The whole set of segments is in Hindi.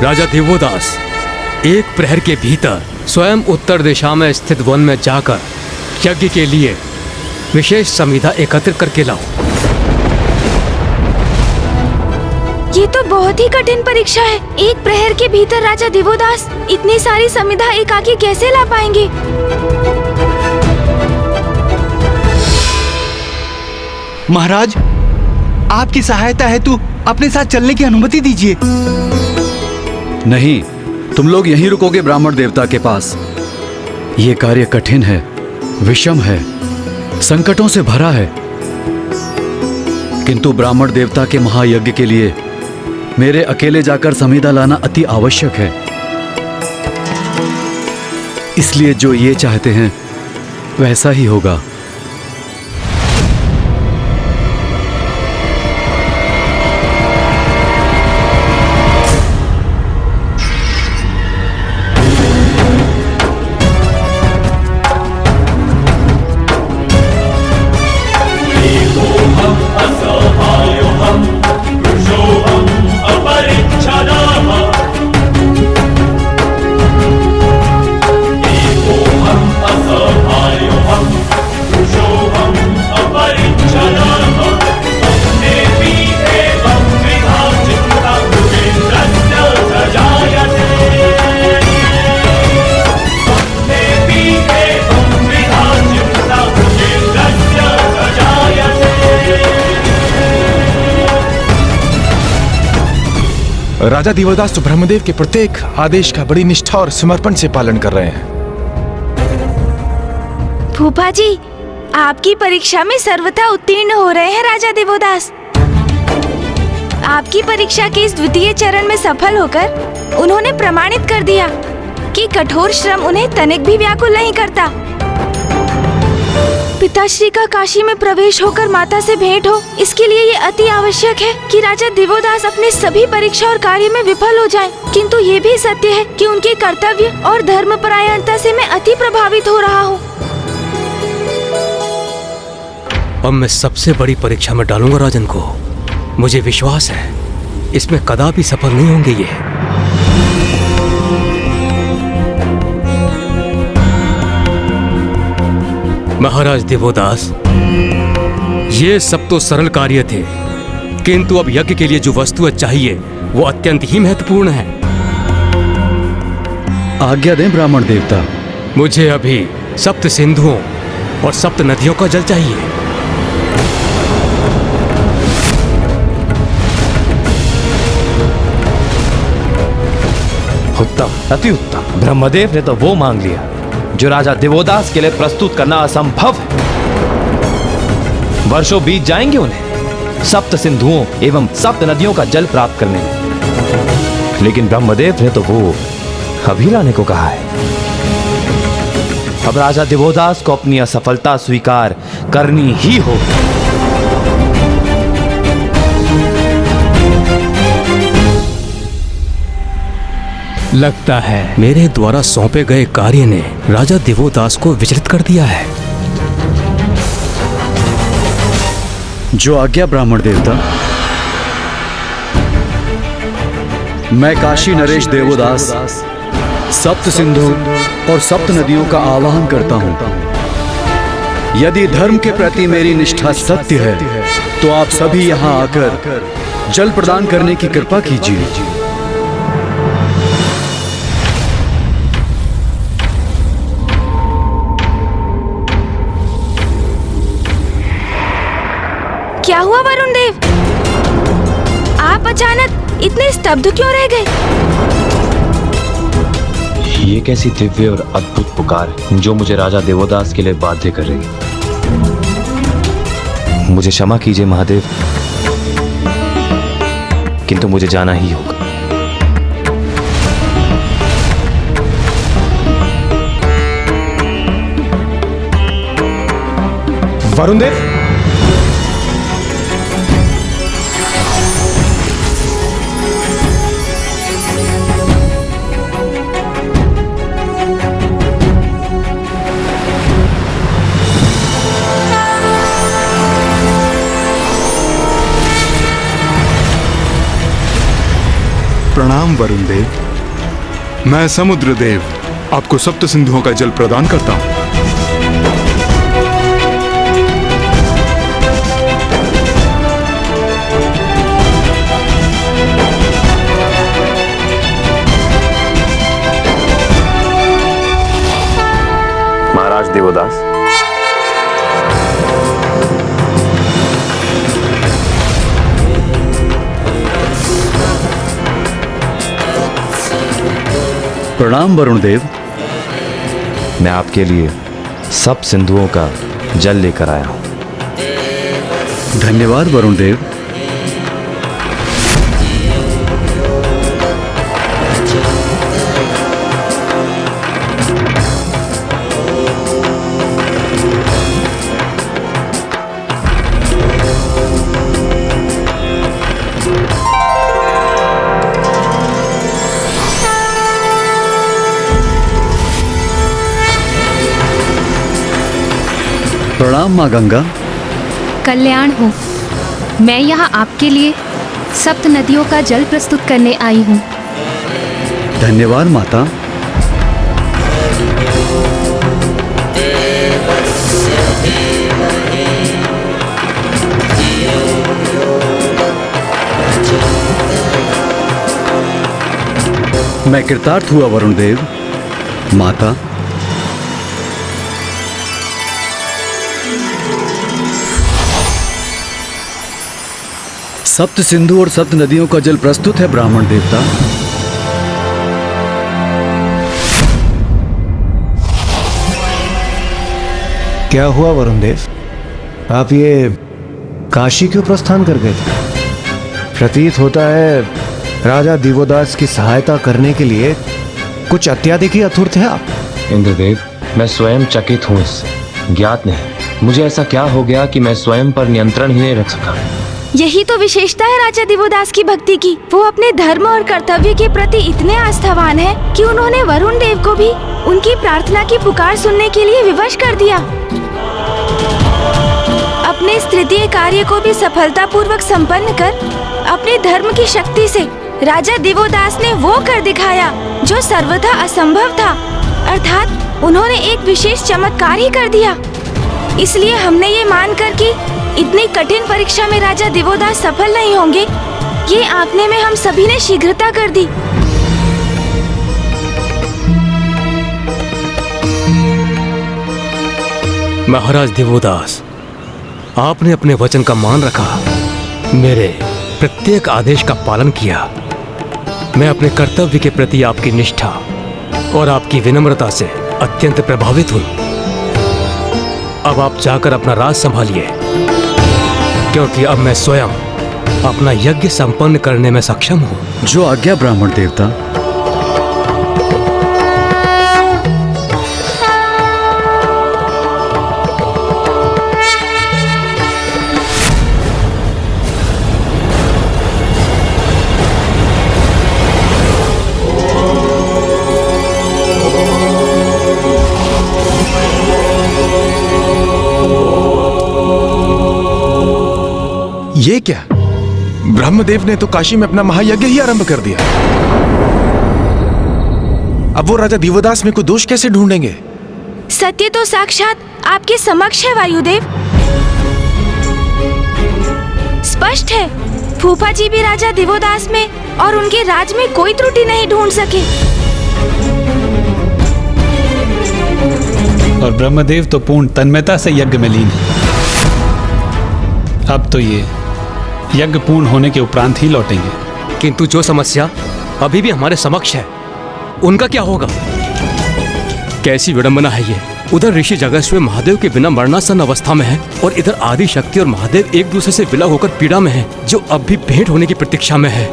राजा दिवोदास, एक प्रहर के भीतर स्वयं उत्तर दिशा में स्थित वन में जाकर यज्ञ के लिए विशेष समिधा एकत्रित करके लाओ। ये तो बहुत ही कठिन परीक्षा है। एक प्रहर के भीतर राजा दिवोदास इतनी सारी समिधा एकाकी कैसे ला पाएंगे? महाराज, आपकी सहायता है तो अपने साथ चलने की अनुमति दीजिए। नहीं, तुम लोग यहीं रुकोगे ब्राह्मण देवता के पास। ये कार्य कठिन है, विषम है, संकटों से भरा है, किंतु ब्राह्मण देवता के महायज्ञ के लिए मेरे अकेले जाकर समिधा लाना अति आवश्यक है। इसलिए जो ये चाहते हैं वैसा ही होगा। राजा दिवोदास तो ब्रह्मदेव के प्रत्येक आदेश का बड़ी निष्ठा और समर्पण से पालन कर रहे हैं। फूफा जी, आपकी परीक्षा में सर्वथा उत्तीर्ण हो रहे हैं राजा दिवोदास। आपकी परीक्षा के इस द्वितीय चरण में सफल होकर उन्होंने प्रमाणित कर दिया कि कठोर श्रम उन्हें तनिक भी व्याकुल नहीं करता। पिताश्री का काशी में प्रवेश होकर माता से भेंट हो, इसके लिए ये अति आवश्यक है कि राजा दिवोदास अपने सभी परीक्षा और कार्य में विफल हो जाएं। किंतु ये भी सत्य है कि उनके कर्तव्य और धर्मपरायणता से मैं अति प्रभावित हो रहा हूँ। अब मैं सबसे बड़ी परीक्षा में डालूंगा राजन को। मुझे विश्वास है इसमें कदापि सफल नहीं होंगे ये। महाराज दिवोदास, ये सब तो सरल कार्य थे, किंतु अब यज्ञ के लिए जो वस्तुएं चाहिए वो अत्यंत ही महत्वपूर्ण है। आज्ञा दें ब्राह्मण देवता। मुझे अभी 7 सिंधुओं और 7 नदियों का जल चाहिए। उत्तम, अति उत्तम। ब्रह्मदेव ने तो वो मांग लिया जो राजा दिवोदास के लिए प्रस्तुत करना असंभव है। वर्षों बीत जाएंगे उन्हें 7 सिंधुओं एवं 7 नदियों का जल प्राप्त करने में, लेकिन ब्रह्मदेव ने तो वो अभी लाने को कहा है। अब राजा दिवोदास को अपनी असफलता स्वीकार करनी ही होगी। लगता है मेरे द्वारा सौंपे गए कार्य ने राजा दिवोदास को विचलित कर दिया है। जो आज्ञा ब्राह्मण देवता। मैं काशी नरेश देवोदास 7 सिंधु और 7 नदियों का आवाहन करता हूं। यदि धर्म के प्रति मेरी निष्ठा सत्य है तो आप सभी यहां आकर जल प्रदान करने की कृपा कीजिए। क्या हुआ वरुण देव? आप अचानक इतने स्तब्ध क्यों रह गए? ये कैसी दिव्य और अद्भुत पुकार जो मुझे राजा देवोदास के लिए बाध्य कर रही है। मुझे क्षमा कीजिए महादेव, किंतु मुझे जाना ही होगा। वरुण देव, प्रणाम वरुण देव। मैं समुद्र देव आपको सप्त सिंधुओं का जल प्रदान करता हूं। महाराज देवोदास, प्रणाम वरुण देव। मैं आपके लिए सब सिंधुओं का जल लेकर आया हूं। धन्यवाद वरुण देव। प्रणाम माँ गंगा। कल्याण हो। मैं यहाँ आपके लिए सप्त नदियों का जल प्रस्तुत करने आई हूँ। धन्यवाद माता। मैं कृतार्थ हुआ वरुण देव। माता, सप्त सिंधु और सप्त नदियों का जल प्रस्तुत है ब्राह्मण देवता। क्या हुआ वरुण देव, आप ये काशी क्यों प्रस्थान कर गए थे? प्रतीत होता है राजा दिवोदास की सहायता करने के लिए कुछ अत्याधिक ही आतुर थे आप। इंद्रदेव, मैं स्वयं चकित हूं इससे। ज्ञात नहीं मुझे ऐसा क्या हो गया कि मैं स्वयं पर नियंत्रण ही नहीं रख सका। यही तो विशेषता है राजा दिवोदास की भक्ति की। वो अपने धर्म और कर्तव्य के प्रति इतने आस्थावान है कि उन्होंने वरुण देव को भी उनकी प्रार्थना की पुकार सुनने के लिए विवश कर दिया। अपने तृतीय कार्य को भी सफलतापूर्वक संपन्न कर अपने धर्म की शक्ति से राजा दिवोदास ने वो कर दिखाया जो सर्वथा असंभव था, अर्थात उन्होंने एक विशेष चमत्कार ही कर दिया। इसलिए हमने ये मानकर कि इतनी कठिन परीक्षा में राजा दिवोदास सफल नहीं होंगे, ये आंकने में हम सभी ने शीघ्रता कर दी। महाराज दिवोदास, आपने अपने वचन का मान रखा, मेरे प्रत्येक आदेश का पालन किया। मैं अपने कर्तव्य के प्रति आपकी निष्ठा और आपकी विनम्रता से अत्यंत प्रभावित हूँ। अब आप जाकर अपना राज संभालिए, क्योंकि अब मैं स्वयं अपना यज्ञ संपन्न करने में सक्षम हूँ। जो आज्ञा ब्राह्मण देवता। ये क्या? ब्रह्मदेव ने तो काशी में अपना महायज्ञ ही आरंभ कर दिया। अब वो राजा दिवोदास में कोई दोष कैसे ढूंढेंगे? सत्य तो साक्षात आपके समक्ष है वायुदेव। स्पष्ट है, फूफा जी भी राजा दिवोदास में और उनके राज में कोई त्रुटि नहीं ढूंढ सके। और ब्रह्मदेव तो पूर्ण तन्मयता से यज्ञ में लीन है। अब तो ये यज्ञ पूर्ण होने के उपरांत ही लौटेंगे। किंतु जो समस्या अभी भी हमारे समक्ष है, उनका क्या होगा? कैसी विडंबना है ये। उधर ऋषि जगस्व महादेव के बिना मरणासन अवस्था में है, और इधर आदि शक्ति और महादेव एक दूसरे से विलग होकर पीड़ा में है, जो अब भी भेंट होने की प्रतीक्षा में है।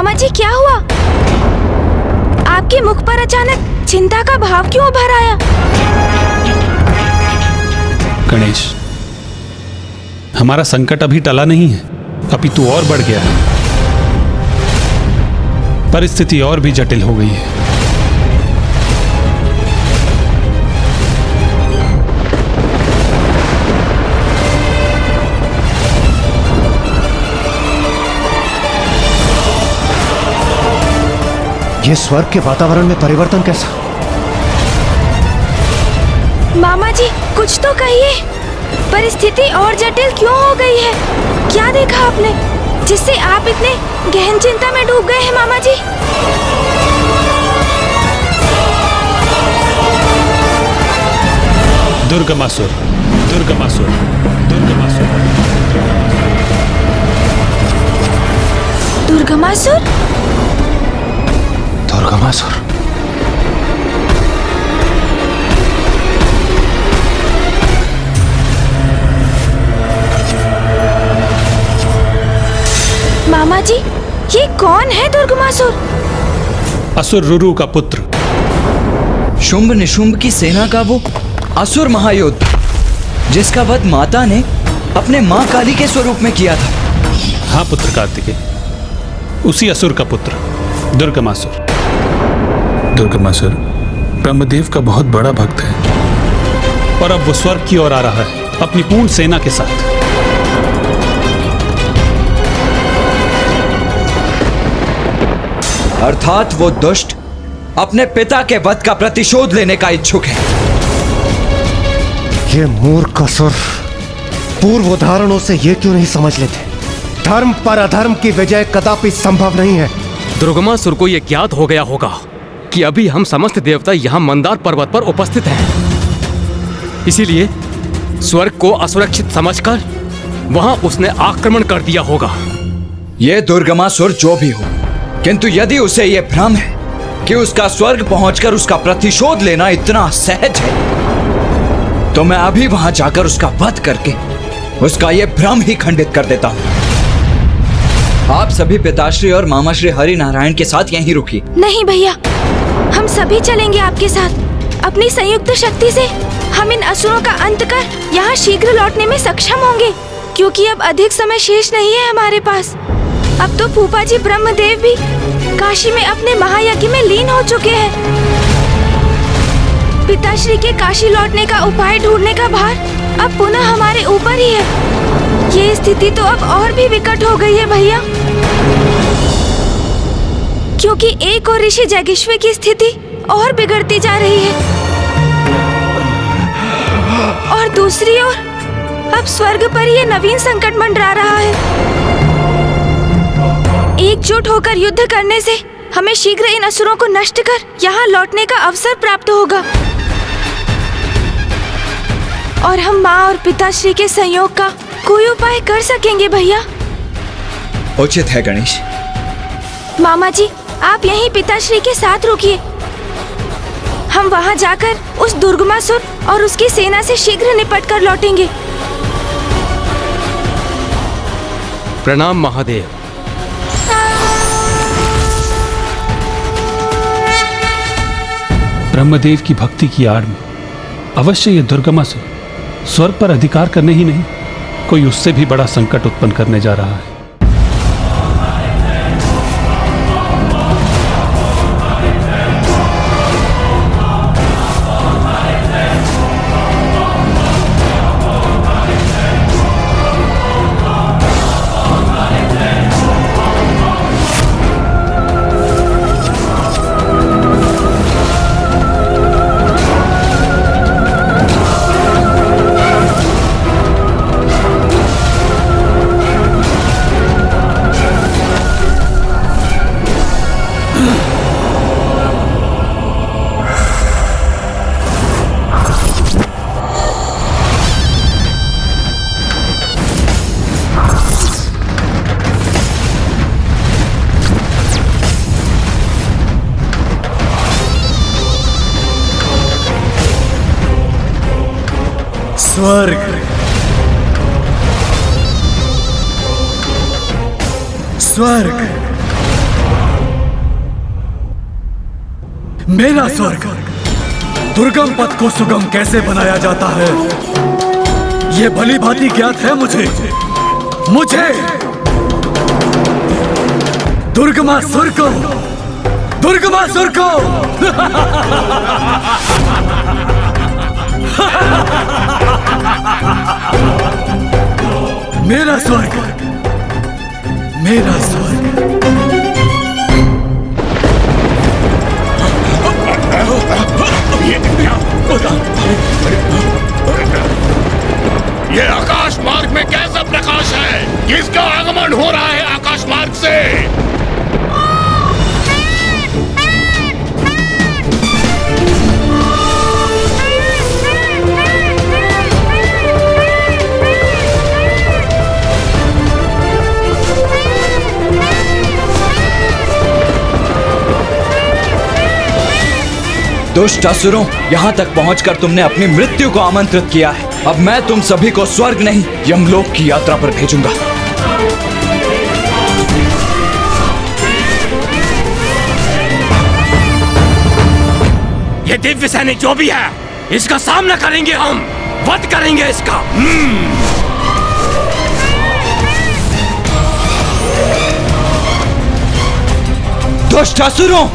मामा जी क्या हुआ? आपके मुख पर अचानक चिंता का भाव क्यों उभर आया? गणेश, हमारा संकट अभी टला नहीं है, अपितु और बढ़ गया है। परिस्थिति और भी जटिल हो गई है। ये स्वर्ग के वातावरण में परिवर्तन कैसा? मामा जी कुछ तो कहिए, परिस्थिति और जटिल क्यों हो गई है? क्या देखा आपने जिससे आप इतने गहन चिंता में डूब गए हैं मामा जी? दुर्गमासुर, दुर्गमासुर, दुर्गमासुर। दुर्गमासुर? दुर्गमासुर? मामा जी ये कौन है दुर्गमासुर? असुर रुरु का पुत्र, शुंभ निशुंभ की सेना का वो असुर महायोद्ध जिसका वध माता ने अपने मां काली के स्वरूप में किया था। हाँ पुत्र कार्तिकेय, उसी असुर का पुत्र दुर्गमासुर। दुर्गमासुर ब्रह्मदेव का बहुत बड़ा भक्त है और अब वो स्वर्ग की ओर आ रहा है अपनी पूर्ण सेना के साथ। अर्थात वो दुष्ट अपने पिता के वध का प्रतिशोध लेने का इच्छुक है। ये मूर्ख असुर पूर्व उदाहरणों से ये क्यों नहीं समझ लेते? धर्म पर अधर्म की विजय कदापि संभव नहीं है। दुर्गमासुर को यह ज्ञात हो गया होगा कि अभी हम समस्त देवता यहाँ मंदार पर्वत पर उपस्थित हैं। इसीलिए स्वर्ग को असुरक्षित समझकर वहां उसने आक्रमण कर दिया होगा। यह दुर्गमासुर जो भी हो, किंतु यदि उसे यह भ्रम है कि उसका स्वर्ग पहुंचकर उसका प्रतिशोध लेना इतना सहज है, तो मैं अभी वहां जाकर उसका वध करके उसका यह भ्रम ही खंडित कर देता हूं। आप सभी पिताश्री और मामाश्री हरि नारायण के साथ यहीं रुकिए। नहीं भैया, हम सभी चलेंगे आपके साथ। अपनी संयुक्त शक्ति से हम इन असुरों का अंत कर यहाँ शीघ्र लौटने में सक्षम होंगे, क्योंकि अब अधिक समय शेष नहीं है हमारे पास। अब तो फूफा जी ब्रह्मदेव भी काशी में अपने महायज्ञ में लीन हो चुके हैं। पिताश्री के काशी लौटने का उपाय ढूंढने का भार अब पुनः हमारे ऊपर ही है। ये स्थिति तो अब और भी विकट हो गई है भैया, क्योंकि एक और ऋषि जगेश्वर की स्थिति और बिगड़ती जा रही है और दूसरी ओर अब स्वर्ग पर ये नवीन संकट मंडरा रहा है। एकजुट होकर युद्ध करने से हमें शीघ्र इन असुरों को नष्ट कर यहाँ लौटने का अवसर प्राप्त होगा और हम माँ और पिताश्री के संयोग का कोई उपाय कर सकेंगे भैया। उचित है गणेश। मामा जी आप यहीं पिताश्री के साथ रुकिए, हम वहाँ जाकर उस दुर्गमासुर और उसकी सेना से शीघ्र निपट कर लौटेंगे। प्रणाम महादेव। ब्रह्मदेव की भक्ति की आड़ में अवश्य ये दुर्गमासुर स्वर्ग पर अधिकार करने ही नहीं, कोई उससे भी बड़ा संकट उत्पन्न करने जा रहा है। स्वर्ग, स्वर्ग, मेरा स्वर्ग दुर्गम पथ को सुगम कैसे बनाया जाता है ये भली भांति ज्ञात है मुझे दुर्गमासुर को मेरा स्वर्ग ये आकाश मार्ग में कैसा प्रकाश है? किसका आगमन हो रहा है आकाश मार्ग से? दुष्ट असुरों, यहाँ तक पहुँचकर तुमने अपनी मृत्यु को आमंत्रित किया है। अब मैं तुम सभी को स्वर्ग नहीं यमलोक की यात्रा पर भेजूंगा। ये दिव्य सैनिक जो भी है, इसका सामना करेंगे हम, वध करेंगे इसका। दुष्ट असुरों,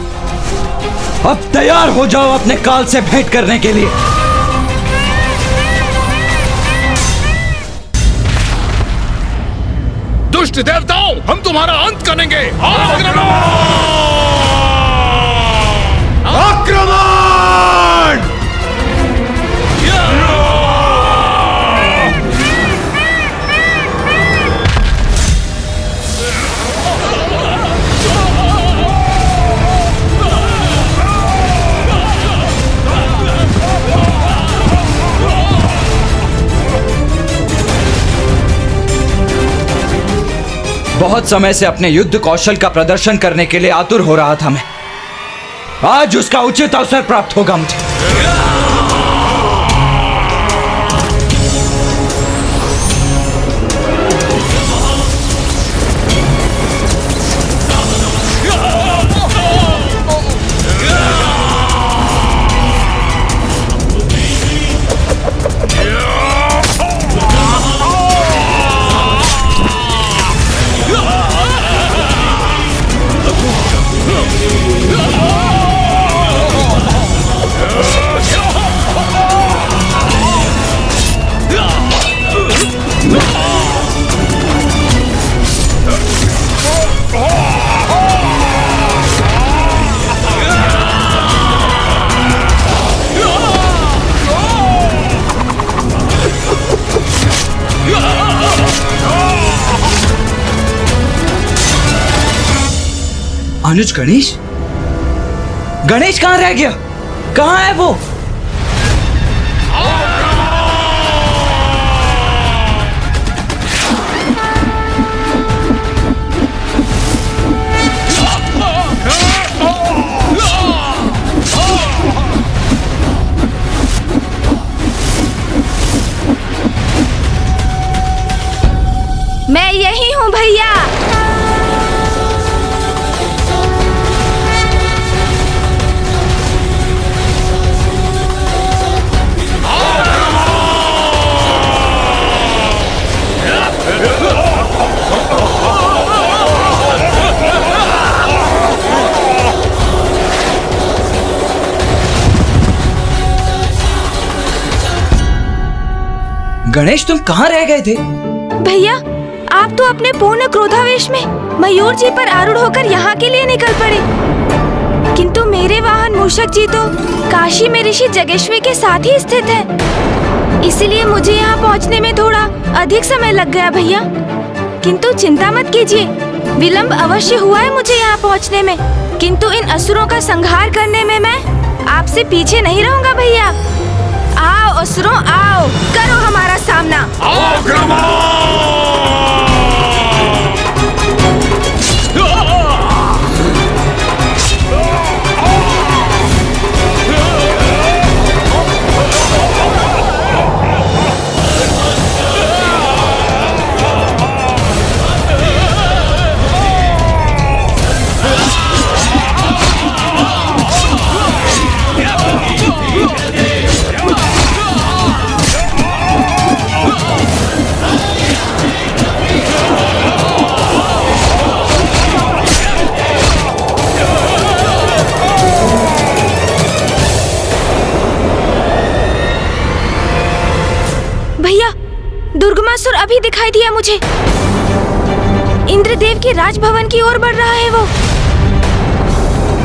अब तैयार हो जाओ अपने काल से भेंट करने के लिए। दुष्ट देवताओं, हम तुम्हारा अंत करेंगे। आक्रमण! बहुत समय से अपने युद्ध कौशल का प्रदर्शन करने के लिए आतुर हो रहा था मैं। आज उसका उचित अवसर प्राप्त होगा मुझे। अनुज, गणेश कहाँ रह गया? कहाँ है वो? मैं यही हूँ भैया। गणेश, तुम कहाँ रह गए थे? भैया, आप तो अपने पूर्ण क्रोधावेश में मयूर जी पर आरूढ़ होकर यहाँ के लिए निकल पड़े, किंतु मेरे वाहन मूषक जी तो काशी में ऋषि जगेश्वी के साथ ही स्थित है। इसीलिए मुझे यहाँ पहुँचने में थोड़ा अधिक समय लग गया भैया। किंतु चिंता मत कीजिए, विलंब अवश्य हुआ है मुझे यहाँ पहुँचने में, किंतु इन असुरों का संहार करने में मैं आपसे पीछे नहीं रहूँगा भैया। आओ असुरों, आओ, करो हमारा सामना। भी दिखाई दिया मुझे। इंद्रदेव के राजभवन की ओर बढ़ रहा है वो।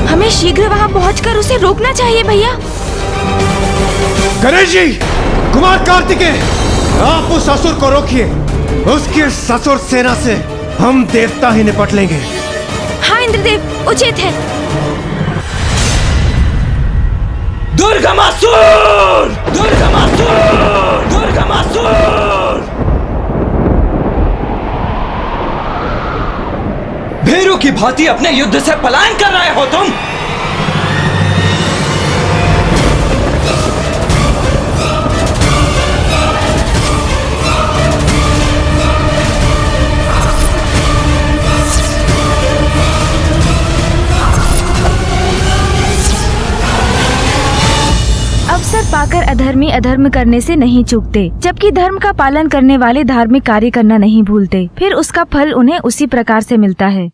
हमें शीघ्र वहाँ पहुँचकर उसे रोकना चाहिए भैया। गणेश जी, कुमार कार्तिकेय, आप उस असुर को रोकिए। उसकी ससुर सेना से हम देवता ही निपट लेंगे। हाँ इंद्रदेव, उचित है। दुर्गमासुर! दुर्गमासुर! दुर्गमासुर! भेरू की भांति अपने युद्ध से पलायन कर रहे हो तुम। अवसर पाकर अधर्मी अधर्म करने से नहीं चूकते, जबकि धर्म का पालन करने वाले धार्मिक कार्य करना नहीं भूलते। फिर उसका फल उन्हें उसी प्रकार से मिलता है।